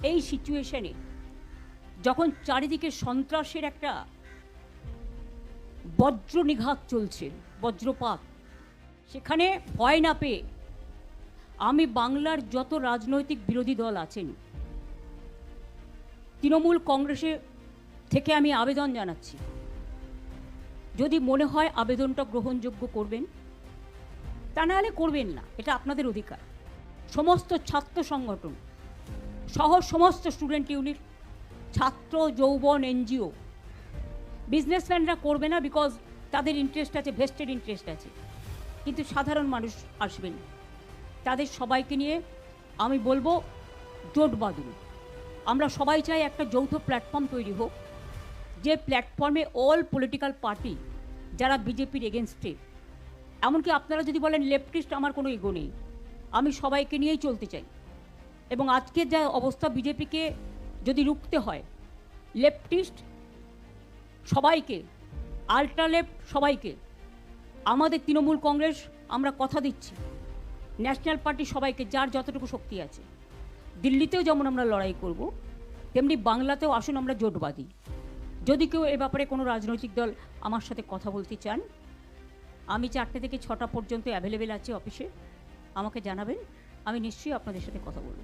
এই সিচুয়েশনে যখন চারিদিকে সন্ত্রাসের একটা বজ্রনিঘাত চলছে, বজ্রপাত, সেখানে ভয় না পেয়ে আমি বাংলার যত রাজনৈতিক বিরোধী দল আছেন, তৃণমূল কংগ্রেসে থেকে আমি আবেদন জানাচ্ছি, যদি মনে হয় আবেদনটা গ্রহণযোগ্য করবেন, তা নাহলে করবেন না, এটা আপনাদের অধিকার। সমস্ত ছাত্র সংগঠন সহ সমস্ত স্টুডেন্ট ইউনিট, ছাত্র যৌবন, এনজিও, বিজনেসম্যানরা করবে না, বিকজ তাদের ইন্টারেস্ট আছে, ভেস্টেড ইন্টারেস্ট আছে, কিন্তু সাধারণ মানুষ আসবেন। তাদের সবাইকে নিয়ে আমি বলবো জোট বাঁধুন। আমরা সবাই চাই একটা যৌথ প্ল্যাটফর্ম তৈরি হোক, যে প্ল্যাটফর্মে অল পলিটিক্যাল পার্টি যারা বিজেপির এগেনস্টে, এমনকি আপনারা যদি বলেন লেফটিস্ট, আমার কোনো ইগো নেই, আমি সবাইকে নিয়েই চলতে চাই। এবং আজকের যা অবস্থা, বিজেপিকে যদি রুখতে হয়, লেফটিস্ট সবাইকে, আল্ট্রা লেফট সবাইকে, আমাদের তৃণমূল কংগ্রেস আমরা কথা দিচ্ছি, ন্যাশনাল পার্টি সবাইকে, যার যতটুকু শক্তি আছে, দিল্লিতেও যেমন আমরা লড়াই করব, তেমনি বাংলাতেও আসুন আমরা জোট বাঁধি। যদি কেউ এ ব্যাপারে কোনো রাজনৈতিক দল আমার সাথে কথা বলতে চান, আমি 4টে থেকে 6টা পর্যন্ত অ্যাভেলেবেল আছি অফিসে, আমাকে জানাবেন, আমি নিশ্চয়ই আপনাদের সাথে কথা বলব।